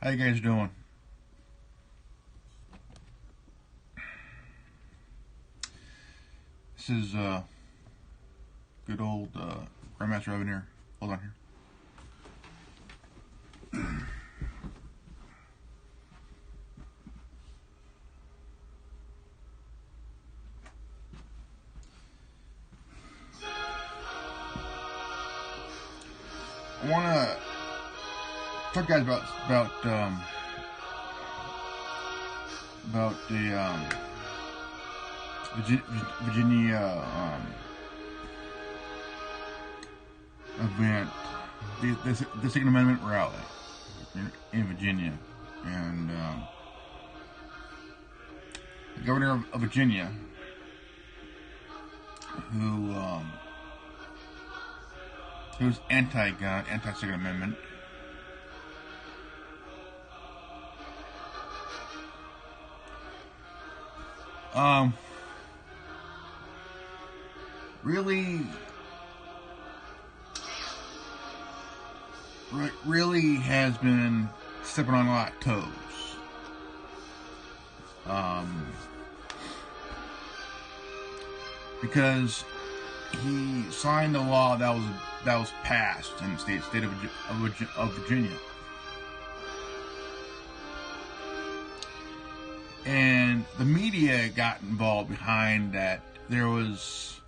How you guys doing? This is good old Grandmaster Evan here. Hold on here. I want to talk to you guys about the Virginia event, the Second Amendment rally in Virginia, and the governor of Virginia, who's anti-gun, anti-Second Amendment. Really has been stepping on a lot of toes. Because he signed a law that was passed in the state of Virginia, and the media got involved behind that. There was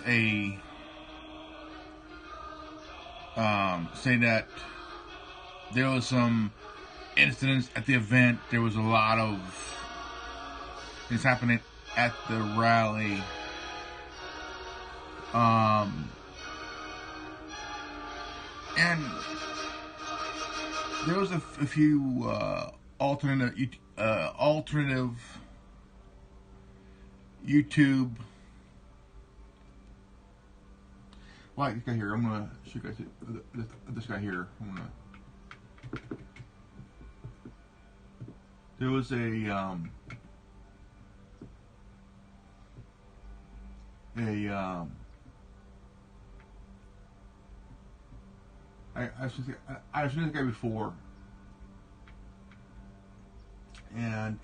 a say that there was some incidents at the event. There was a lot of things happening at the rally. And there was a few alternative YouTube. Like this guy here, I'm gonna show you guys this guy here. There was a I've seen this guy before, and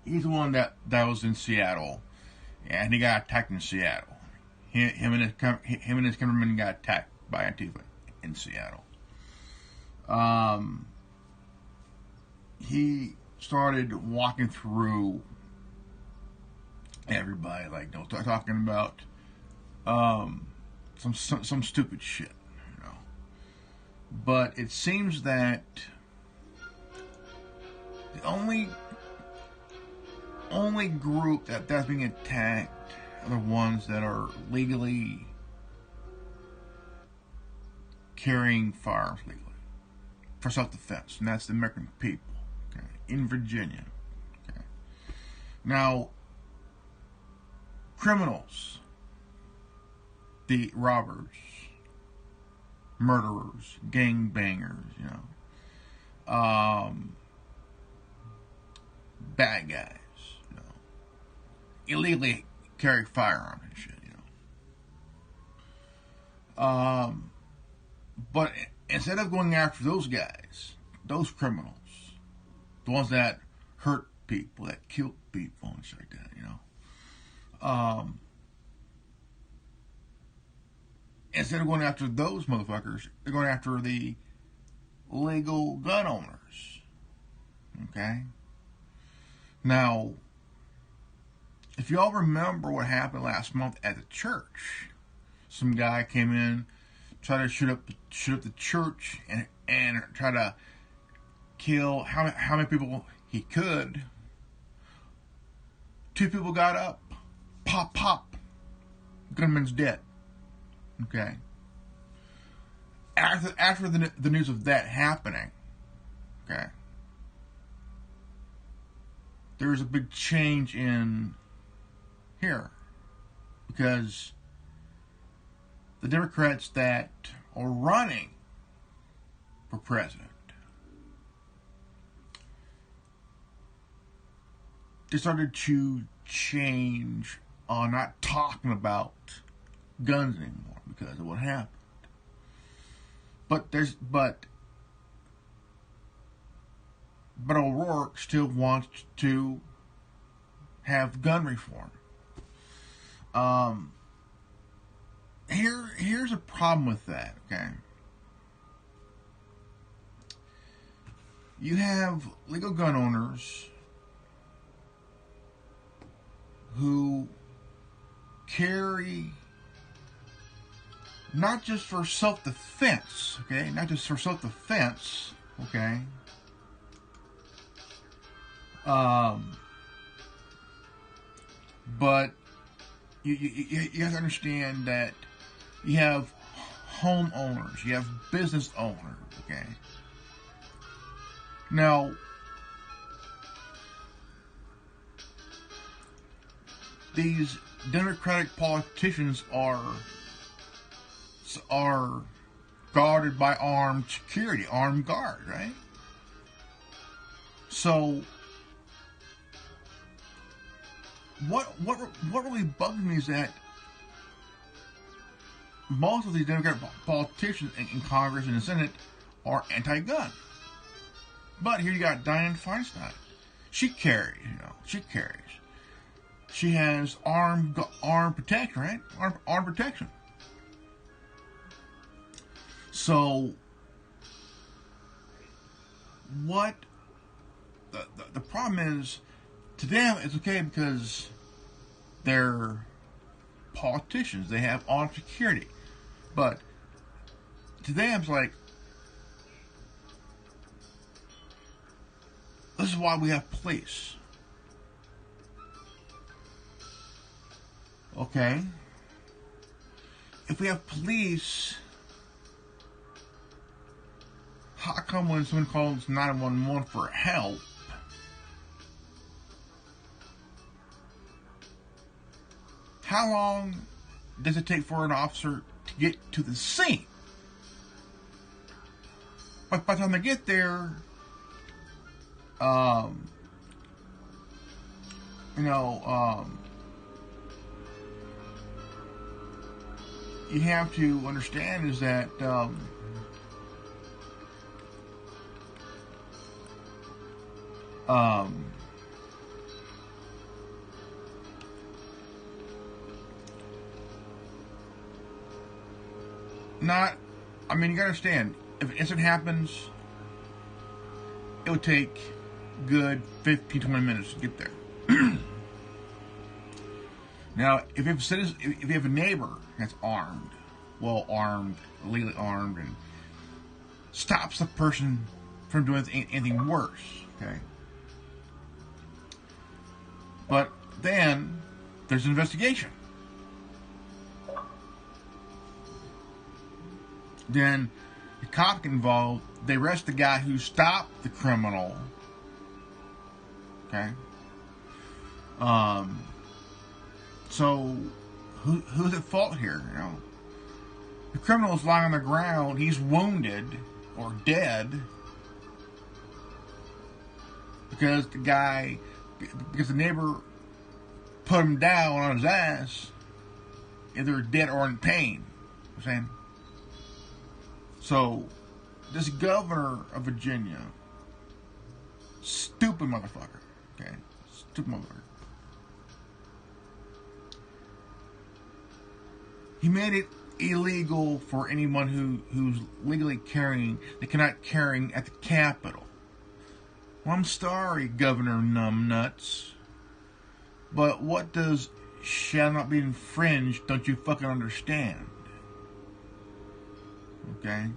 he's the one that was in Seattle, and he got attacked in Seattle. Him and his cameraman got attacked by Antifa in Seattle. He started walking through everybody, talking about some stupid shit, you know. But it seems that the only group that's being attacked are the ones that are legally carrying firearms legally for self-defense, and that's the American people, okay, in Virginia. Okay. Now, criminals, the robbers, murderers, gangbangers, you know, bad guys, you know, illegally carry firearms and shit, you know. But instead of going after those guys, those criminals, the ones that hurt people, that killed people and shit like that, you know, instead of going after those motherfuckers, they're going after the legal gun owners. Okay? Now, if y'all remember what happened last month at the church, some guy came in, tried to shoot up the church, and try to kill how many people he could. 2 people got up, pop, gunman's dead. Okay. After the news of that happening, okay, there's a big change in here, because the Democrats that are running for president, they started to change on not talking about guns anymore because of what happened. But but O'Rourke still wants to have gun reform. Here's a problem with that, okay? You have legal gun owners who carry not just for self-defense, okay? Not just for self-defense, okay? But you have to understand that you have homeowners, you have business owners, okay? Now, these Democratic politicians are guarded by armed security, armed guard, right? So, what really bugs me is that most of these Democratic politicians in Congress and the Senate are anti-gun. But here you got Dianne Feinstein. She carries. She has armed protection, right? Armed protection. So, what the problem is, to them it's okay because they're politicians. They have armed security. But to them it's like, this is why we have police. Okay? If we have police, how come when someone calls 911 for help, how long does it take for an officer to get to the scene? But by the time they get there, you have to understand is that you gotta understand, if an incident happens, it would take good 15-20 minutes to get there. Now, if you have a neighbor that's armed, legally armed, and stops the person from doing anything worse, okay? But then there's an investigation. Then the cop get involved. They arrest the guy who stopped the criminal. Okay. So who's at fault here? You know, the criminal is lying on the ground. He's wounded or dead because the neighbor put him down on his ass, either dead or in pain. You know what I'm saying? So, this governor of Virginia, stupid motherfucker, okay? Stupid motherfucker. He made it illegal for anyone who's legally carrying, they cannot carry at the Capitol. Well, I'm sorry, Governor Numbnuts, but what does shall not be infringed don't you fucking understand? Okay?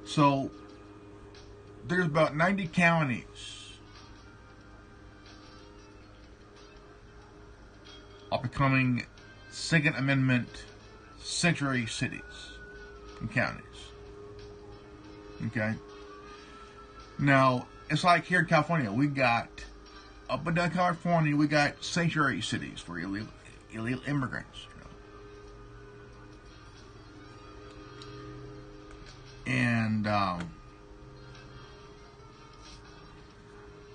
So, there's about 90 counties are becoming Second Amendment sanctuary cities and counties. Okay? Now, it's like here in California, up and down California, we got sanctuary cities for illegal immigrants. And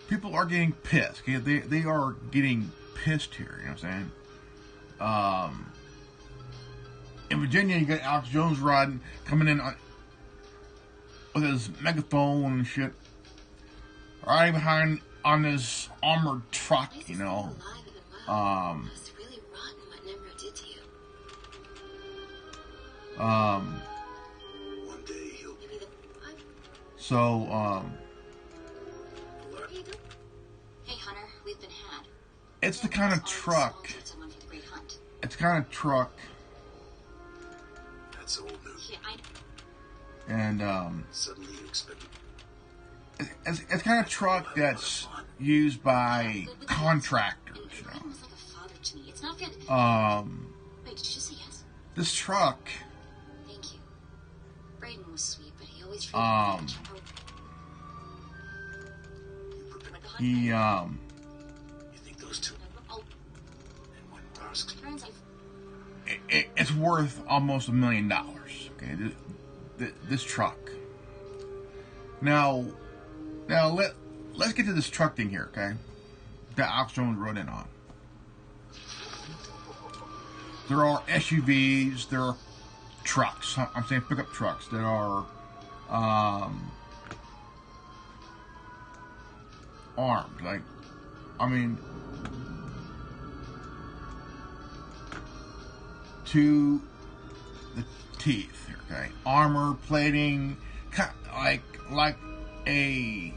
people are getting pissed. Okay? They are getting pissed here. You know what I'm saying? In Virginia, you got Alex Jones riding, coming in with his megaphone and shit, riding behind on this armored truck, you know. It's really rotten what Nimrod did to you. One day he'll. So, Hey, Hunter, we've been had. it's the kind of truck. It's the kind of truck. That's old news. Yeah, And, Suddenly you expect. it's kind of truck that's used by contractors, you know. Braden was like a father to me. It's not fair. Wait, did you say yes? This truck, Thank you. Braden was sweet, but he always treated me like a child. he, You think those two? Oh, And when Ross. turns out. it's worth almost $1 million. Okay, this truck. Now let's get to this truck thing here, okay? That Alex Jones rode in on. There are SUVs, there are trucks. I'm saying pickup trucks that are armed. Like, I mean, to the teeth. Okay, armor plating, like the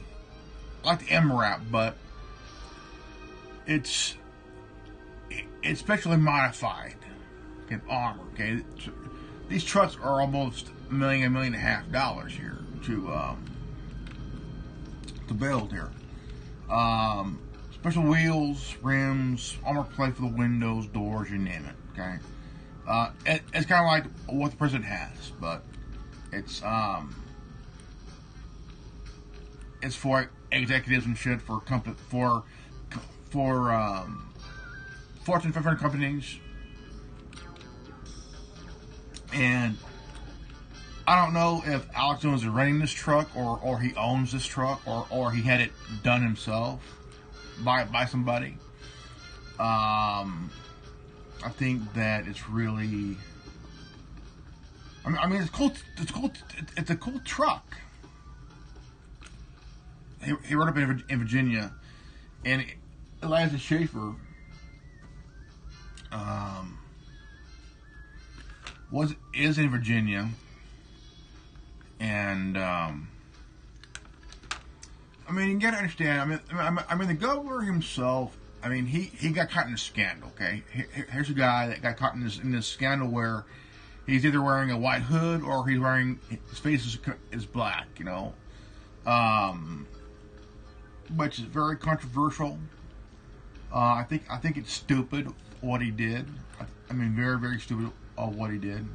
MRAP, but it's specially modified. Okay, armor. Okay, these trucks are almost $1 million and a half here to build here. Special wheels, rims, armor plate for the windows, doors, you name it. Okay, it's kind of like what the president has, but it's for executives and shit, for company, for Fortune 500 companies. And I don't know if Alex Jones is renting this truck, or he owns this truck, or he had it done himself by somebody. I think that it's really. I mean, it's cool. It's cool. It's a cool truck. He rode up in Virginia, and Eliza Schaefer is in Virginia, and I mean, you gotta understand. I mean, the governor himself. I mean, he got caught in a scandal. Okay, here's a guy that got caught in this scandal where he's either wearing a white hood or he's wearing, his face is black. You know, which is very controversial. I think it's stupid what he did. I mean, very, very stupid what he did,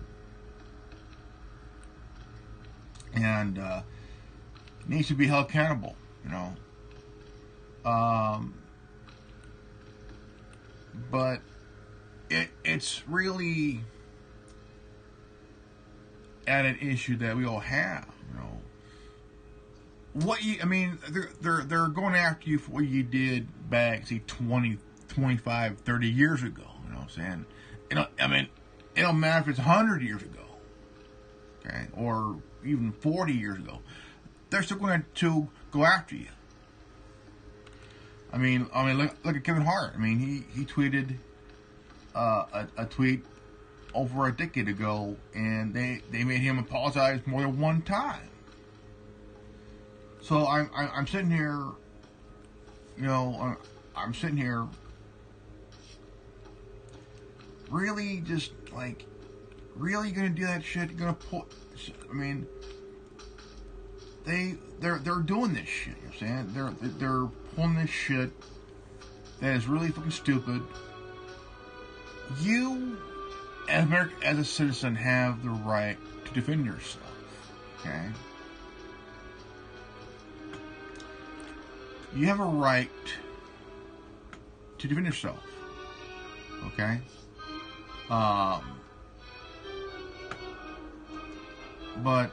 and needs to be held accountable. You know, but it's really at an issue that we all have. You know, I mean, they're going after you for what you did back, say, 20, 25, 30 years ago. You know what I'm saying? I mean, it don't matter if it's 100 years ago, okay, or even 40 years ago. They're still going to go after you. I mean, look at Kevin Hart. I mean, he tweeted a tweet over a decade ago, and they made him apologize more than one time. So I'm sitting here, you know, I'm sitting here, really just like, really gonna do that shit? You're gonna pull? I mean, they're doing this shit. You know what I'm saying? They're pulling this shit that is really fucking stupid. You, as a citizen, have the right to defend yourself. Okay. You have a right to defend yourself. Okay? But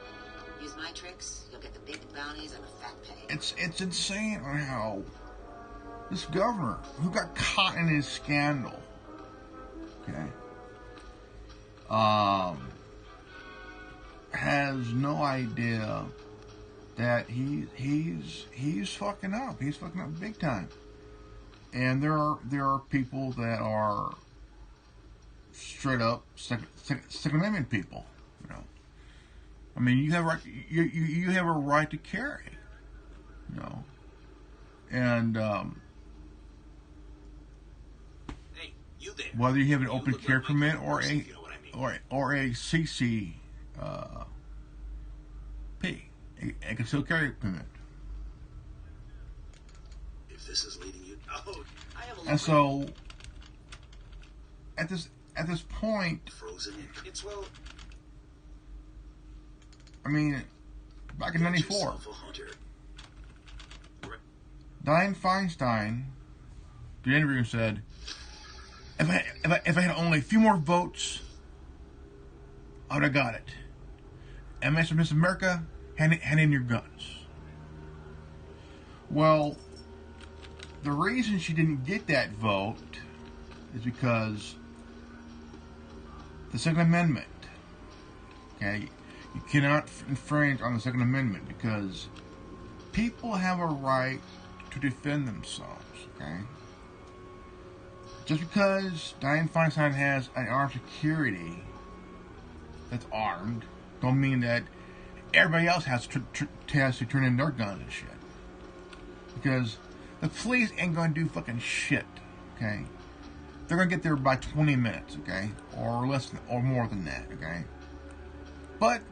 Use my tricks, you'll get the big bounties and the fat pay. it's insane on how this governor, who got caught in his scandal, okay, has no idea that he's fucking up. He's fucking up big time. And there are people that are straight up Second Amendment people. You know, I mean, you have right. You have a right to carry. You know, and Hey, you there. whether you have an You open look carry like my permit kind of or person, a if you know what I mean. or a CC P, a concealed carry permit. If this is leading you, oh, I have a And so at this point, frozen in. It's well. I mean, back in get '94, yourself a hunter. Right. Dianne Feinstein did an interview and said, if I had only a few more votes, I would have got it. And Miss America, hand in your guns. Well, the reason she didn't get that vote is because the Second Amendment. Okay, you cannot infringe on the Second Amendment because people have a right to defend themselves. Okay, just because Dianne Feinstein has an armed security that's armed, don't mean that everybody else has to turn in their guns and shit. Because the police ain't gonna do fucking shit. Okay, they're gonna get there by 20 minutes. Okay, or less or more than that. Okay, but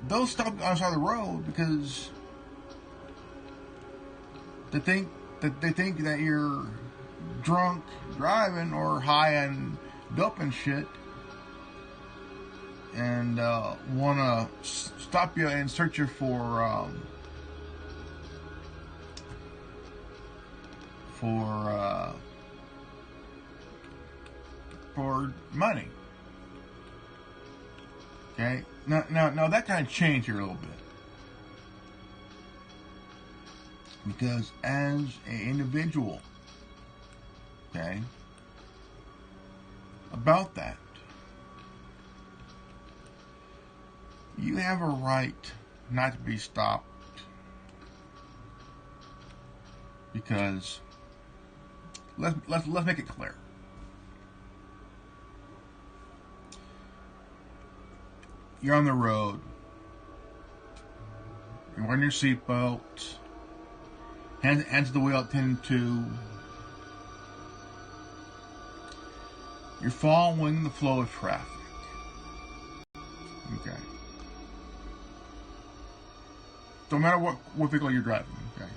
they'll stop on the side of the road because they think that you're drunk driving or high on dope and shit, and want to stop you and search you for money. Okay, now that kind of changed here a little bit, because as an individual, okay, about that, you have a right not to be stopped because let's make it clear. You're on the road. You're wearing your seatbelt. Hands to the wheel at 10-2. You're following the flow of traffic. Okay. Don't matter what vehicle you're driving. Okay.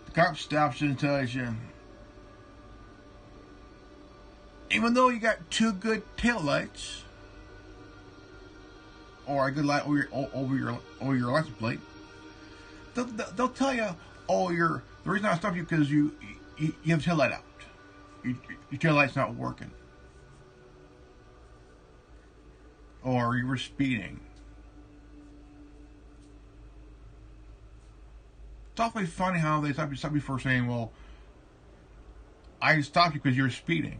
The cop stops you and tells you, even though you got two good taillights or a good light over your license plate, they'll tell you, oh, the reason I stopped you because you have tail light out. Your tail light's not working, or you were speeding. It's awfully funny how they stop you for saying, well, I stopped you because you were speeding.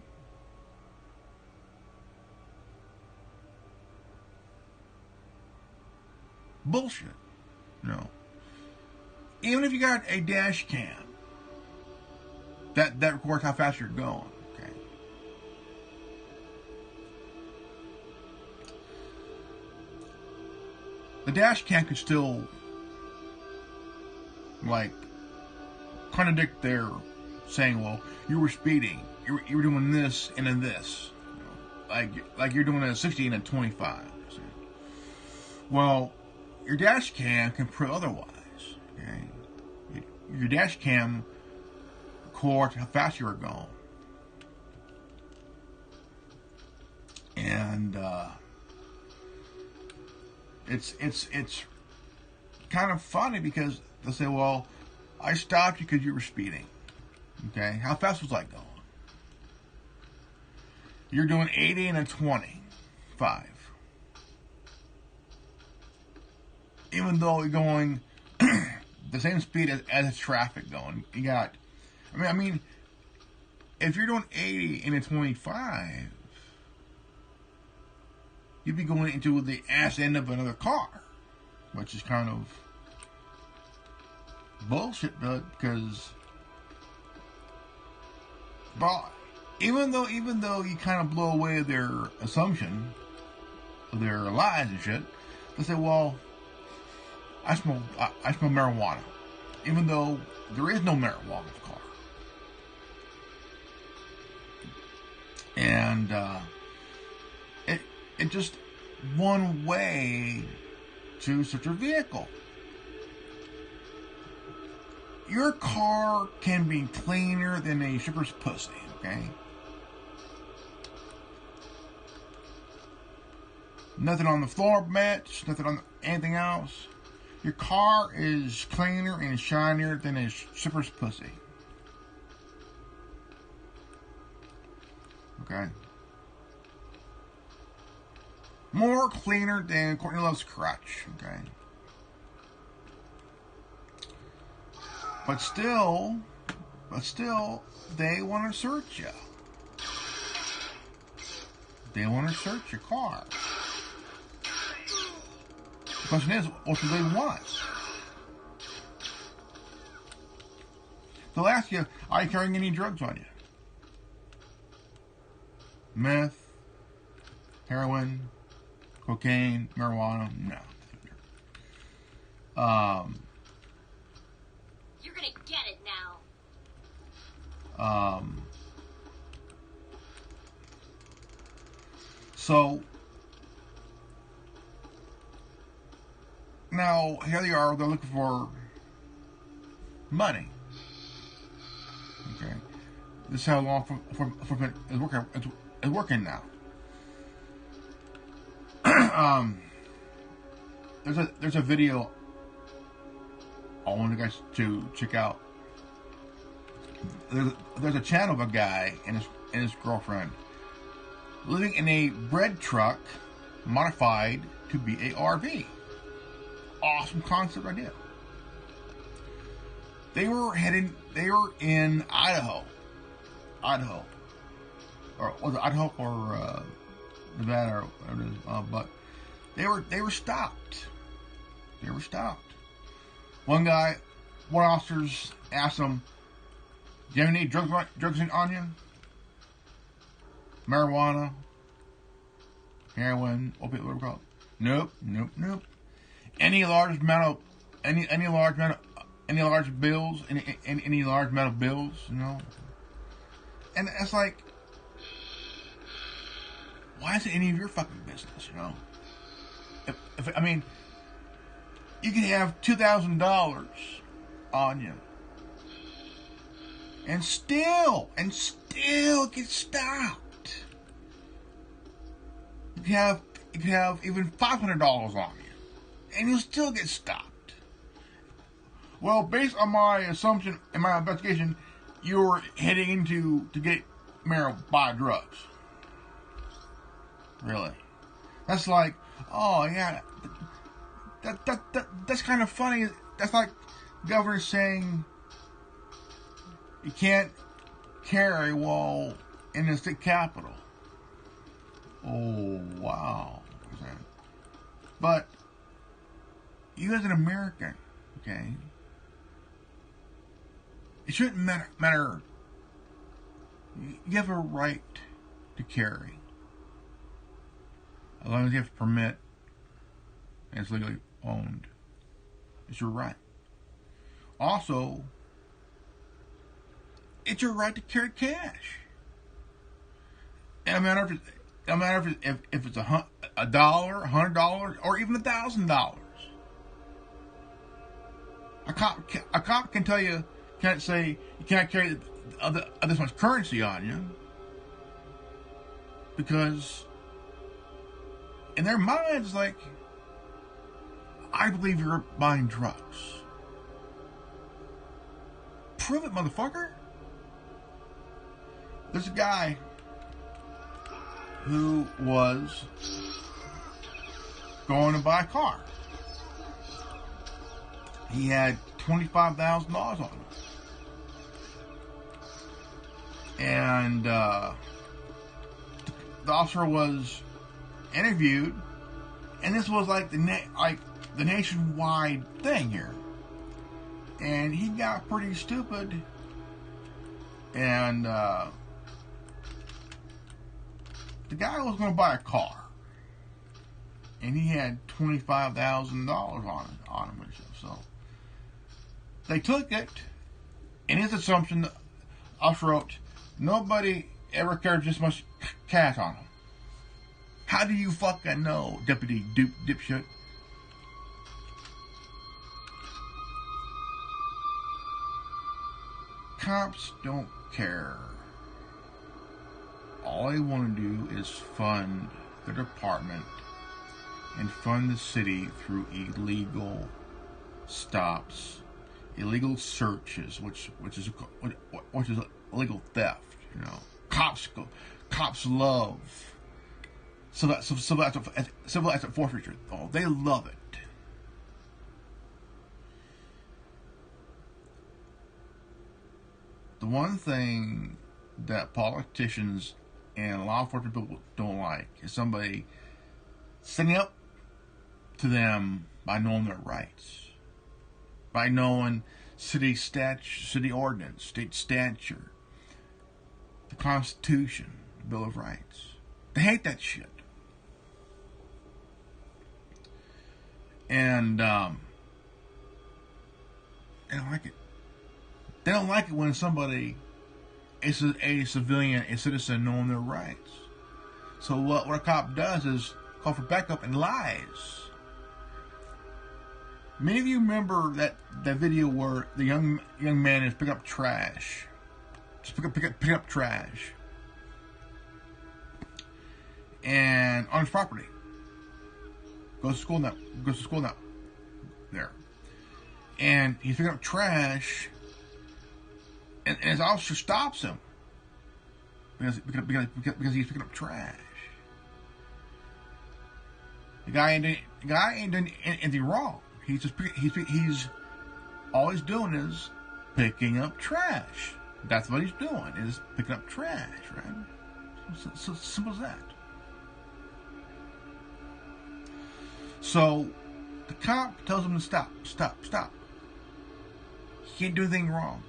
Bullshit. No. Even if you got a dash cam that records how fast you're going, okay. The dash cam could still contradict their saying, well, you were speeding, you were doing this and then this, like you're doing a 60 and a 25. Well, your dash cam can prove otherwise. Okay, your dash cam records how fast you were going, and it's kind of funny because they'll say, "Well, I stopped you because you were speeding." Okay, how fast was I going? You're doing 80 and a 25. Even though you're going the same speed as traffic going, you got. I mean, if you're doing 80 and a 25, you'd be going into the ass end of another car, which is kind of bullshit, because, well, even though you kind of blow away their assumption, their lies and shit, they say, well, I smell marijuana, even though there is no marijuana in the car. And it just one way to search a vehicle. Your car can be cleaner than a stripper's pussy, okay? Nothing on the floor mats, nothing on anything else. Your car is cleaner and shinier than a stripper's pussy. Okay? More cleaner than Courtney Love's crotch, okay? But still, they want to search you. They want to search your car. The question is, what do they want? They'll ask you, are you carrying any drugs on you? Meth, heroin, cocaine, marijuana? No. You're gonna get it now. So now here they are. They're looking for money. Okay, this is how law enforcement is working now. There's a video I want you guys to check out. There's a channel of a guy and his girlfriend living in a bread truck modified to be a RV. Awesome concept idea. They were in Idaho, or was it Idaho or Nevada or whatever it is, but they were stopped. They were stopped. One officers asked them, "Do you have any drugs on you? Marijuana, heroin, opiate, whatever it's called?" Nope. Any large amount of bills, any large amount of bills, you know? And it's like, why is it any of your fucking business, you know? If I mean, you can have $2,000 on you, and still get stopped. You can have even $500 on you, and you'll still get stopped. Well, based on my assumption and my investigation, you're heading into to get buy drugs. Really? That's like, oh yeah, that's kind of funny. That's like the governor saying you can't carry while in the state capitol. Oh wow! But you as an American, okay, it shouldn't matter. You have a right to carry, as long as you have a permit and it's legally owned. It's your right. Also, it's your right to carry cash. And no matter if it's $100, $100, or even $1,000. A cop can tell you, can't say you can't carry this much currency on you, because in their minds, like, I believe you're buying drugs. Prove it, motherfucker. There's a guy who was going to buy a car. He had $25,000 on him. And the officer was interviewed, and this was like the nationwide thing here. And he got pretty stupid, and the guy was going to buy a car, and he had $25,000 on him and stuff. So they took it, and his assumption, I wrote, nobody ever carries this much cash on him. How do you fucking know, Deputy Dipshit? Cops don't care. All they want to do is fund the department and fund the city through illegal stops, illegal searches, which is illegal theft. You know, cops love civil asset forfeiture. Oh, they love it. The one thing that politicians and law enforcement people don't like is somebody standing up to them by knowing their rights, by knowing city statute, city ordinance, state statute, the Constitution, the Bill of Rights. They hate that shit. And they don't like it. They don't like it when somebody, a civilian, a citizen, knowing their rights. So what a cop does is call for backup and lies. Many of you remember that video where the young man is picking up trash. Just pick up trash. And on his property. Goes to school now. There. And he's picking up trash. And his officer stops him because he's picking up trash. The guy ain't doing anything wrong. He's all he's doing is picking up trash. That's what he's doing, is picking up trash, right? So simple as that. So the cop tells him to stop. He can't do anything wrong.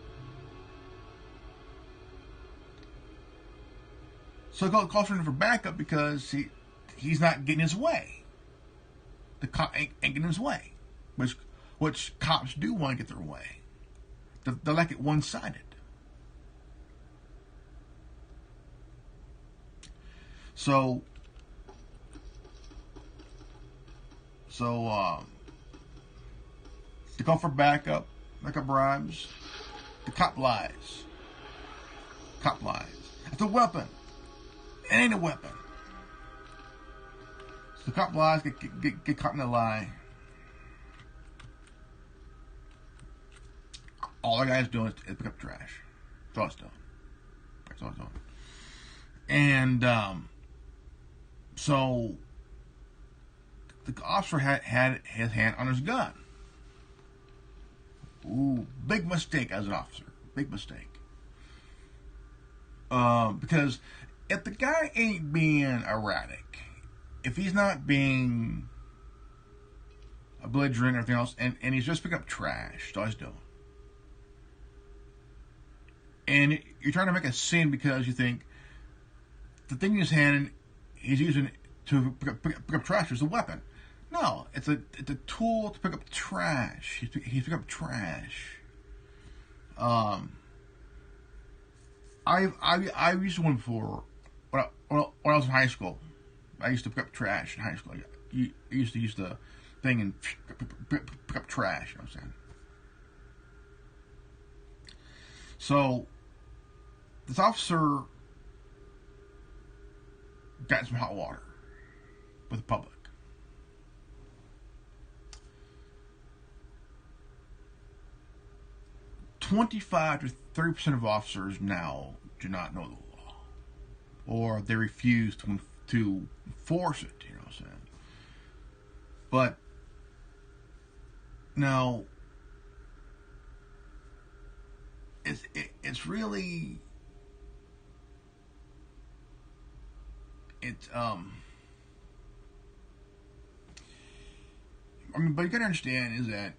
So he calls for backup because he's not getting his way. The cop ain't getting his way, which cops do want to get their way. They like it one-sided. So they call for backup bribes. The cop lies. It's a weapon. It ain't a weapon. So the cop lies, get caught in a lie. All the guy's doing is pick up trash. That's all it's doing. And so the officer had his hand on his gun. Ooh, big mistake as an officer. Big mistake. Because if the guy ain't being erratic, if he's not being belligerent or everything else, and he's just picking up trash, that's all he's doing. And you're trying to make a scene because you think the thing in his hand he's using to pick up trash is a weapon. No, it's a tool to pick up trash. He's picking up trash. I used one before when I was in high school. I used to pick up trash in high school. I used to use the thing and pick up trash. You know what I'm saying? So this officer got in some hot water with the public. "25% to 30% of officers now do not know the law, or they refuse to enforce it." You know what I'm saying? But now it's really but you gotta understand is that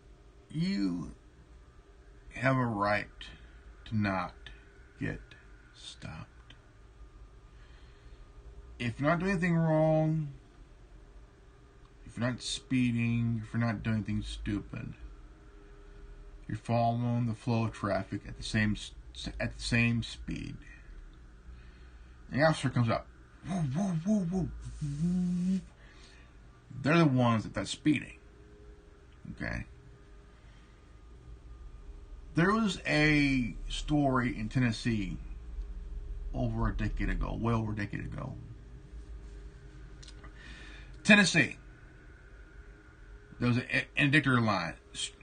you have a right to not get stopped. If you're not doing anything wrong, if you're not speeding, if you're not doing anything stupid, you're following the flow of traffic at the same speed. And the officer comes up. Woo, woo, woo, woo. They're the ones that's speeding. Okay. There was a story in Tennessee over a decade ago, well over a decade ago. Tennessee. There was an interdictor line,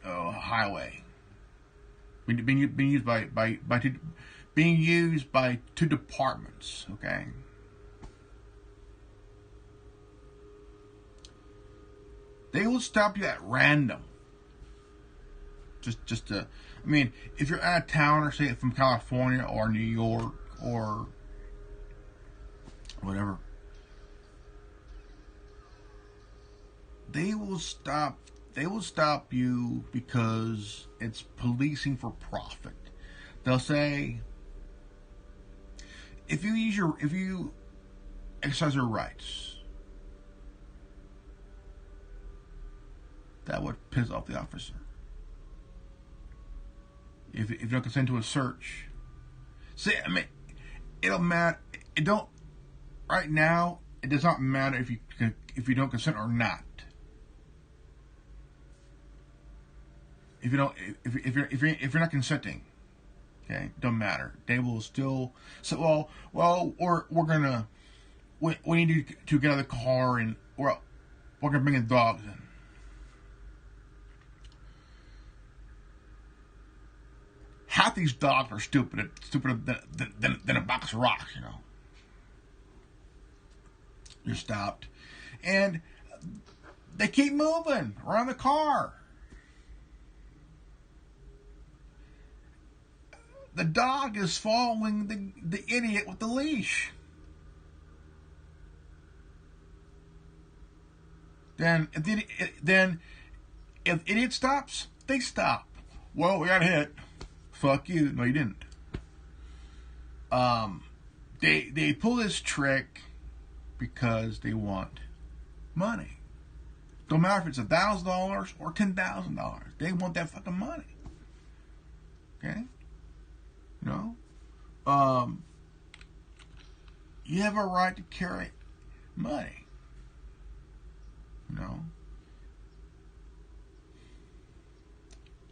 highway, being used by two departments. Okay. They will stop you at random. Just to, I mean, if you're out of town or say from California or New York or whatever, they will stop you because it's policing for profit. They'll say, if you exercise your rights, that would piss off the officer. If you don't consent to a search, see, I mean, it don't matter. It don't. Right now, it does not matter if you don't consent or not. If you're not consenting, okay, don't matter. They will still say, well, we need to get out of the car and we're gonna bring the dogs in. Half these dogs are stupider than a box of rocks, you know. You're stopped, and they keep moving around the car. The dog is following the idiot with the leash. Then if the idiot stops, they stop. Well, we got hit. Fuck you. No, you didn't. They pull this trick because they want money. Don't matter if it's $1,000 or $10,000. They want that fucking money. Okay? You know? You have a right to carry money. You know?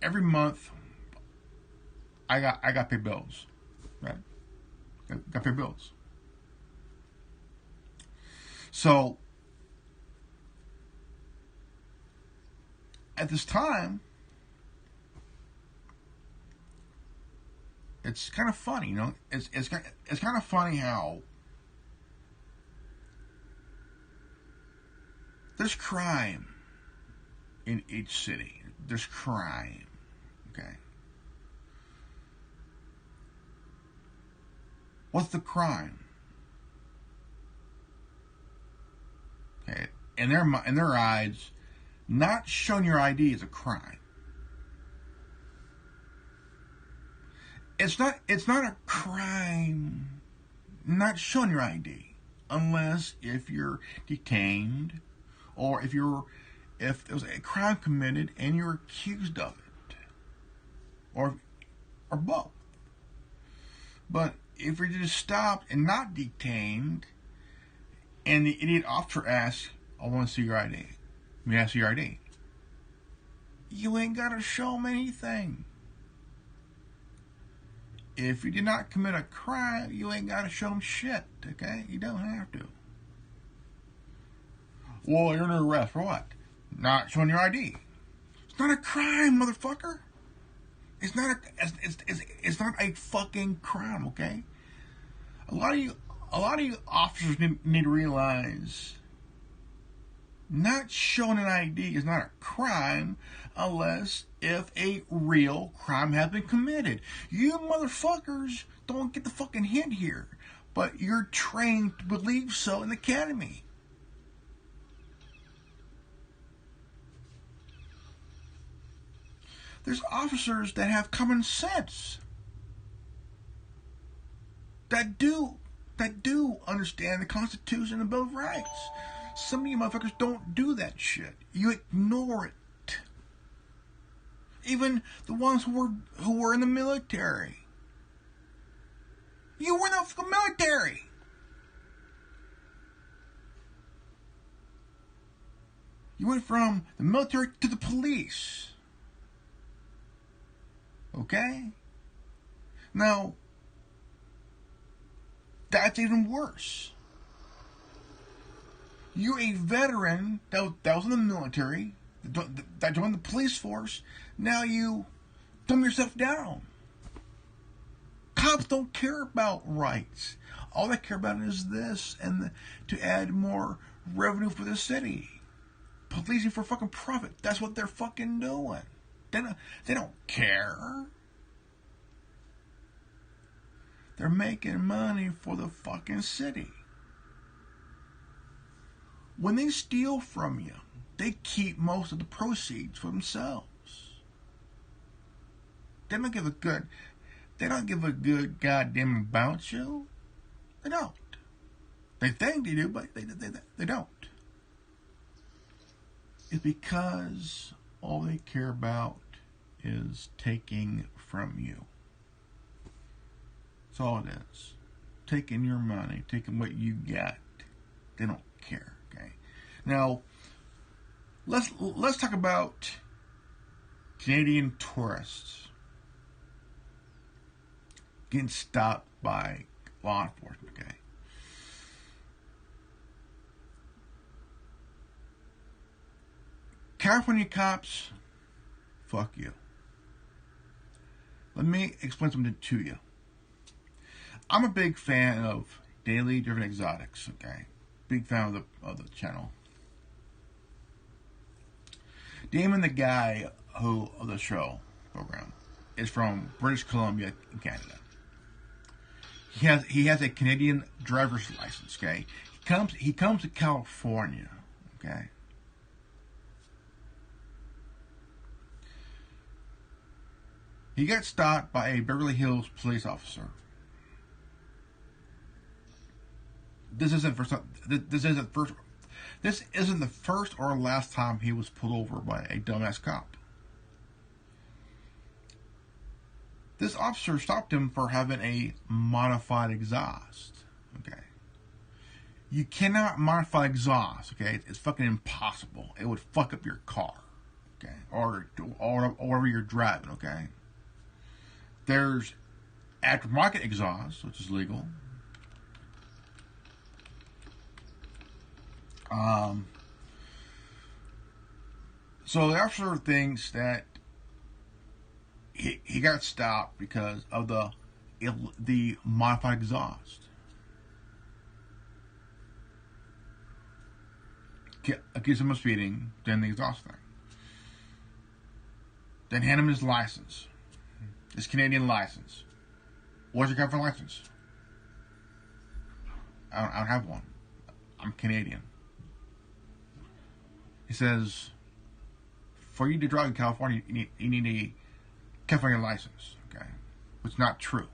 Every month, I got to pay bills, right? Got to pay bills. So at this time, it's kind of funny, you know. It's kind of funny how there's crime in each city. There's crime, okay. What's the crime? Okay, in their eyes, not showing your ID is a crime. It's not a crime not showing your ID unless if you're detained or if there was a crime committed and you're accused of it, or both. But if you're just stopped and not detained, and the idiot officer asks, I want to see your ID. Let me ask you your ID. You ain't got to show them anything. If you did not commit a crime, you ain't got to show them shit, okay? You don't have to. Well, you're under arrest for what? Not showing your ID. It's not a crime, motherfucker. It's not a fucking crime, okay? A lot of you officers need to realize not showing an ID is not a crime unless if a real crime has been committed. You motherfuckers don't get the fucking hint here, but you're trained to believe so in the academy. There's officers that have common sense. That do understand the Constitution and the Bill of Rights. Some of you motherfuckers don't do that shit. You ignore it. Even the ones who were in the military. You were in the military. You went from the military to the police. Okay? Now, that's even worse. You're a veteran that was in the military, that joined the police force. Now you dumb yourself down. Cops don't care about rights. All they care about is this and to add more revenue for the city. Policing for fucking profit. That's what they're fucking doing. They don't care. They're making money for the fucking city. When they steal from you, they keep most of the proceeds for themselves. They don't give a good goddamn about you. They don't. They think they do, but they don't. It's because all they care about is taking from you. That's all it is. Taking your money, taking what you got. They don't care, okay? Now, let's talk about Canadian tourists getting stopped by law enforcement, okay? California cops, fuck you. Let me explain something to you. I'm a big fan of Daily Driven Exotics, okay? Big fan of the channel. Damon, the guy of the show program, is from British Columbia in Canada. He has a Canadian driver's license, okay? He comes to California, okay? He got stopped by a Beverly Hills police officer. This isn't the first or last time he was pulled over by a dumbass cop. This officer stopped him for having a modified exhaust. Okay. You cannot modify exhaust, okay? It's fucking impossible. It would fuck up your car, okay? Or wherever you're driving, okay? There's aftermarket exhaust, which is legal. So the officer thinks that he got stopped because of the modified exhaust. Accuse him of speeding, then the exhaust thing. Then hand him his license. His Canadian license. Where's your California license? I don't have one. I'm Canadian. He says, for you to drive in California, you need a California license. Okay, it's not true.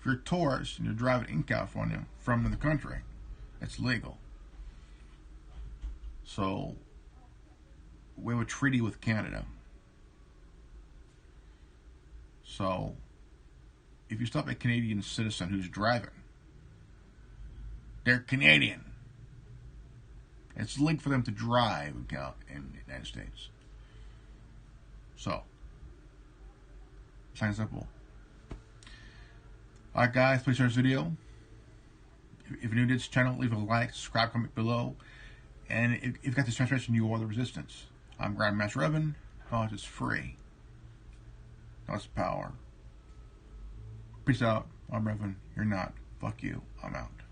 If you're a tourist and you're driving in California from the country, it's legal. So we have a treaty with Canada. So if you stop a Canadian citizen who's driving, they're Canadian. It's legal for them to drive in the United States. So, plain and simple. Alright guys, please share this video. If you're new to this channel, leave a like, subscribe, comment below. And if you've got this transmission, you are the resistance. I'm Grandmaster Evan. Knowledge is free. Knowledge is power. Peace out. I'm Evan. You're not. Fuck you. I'm out.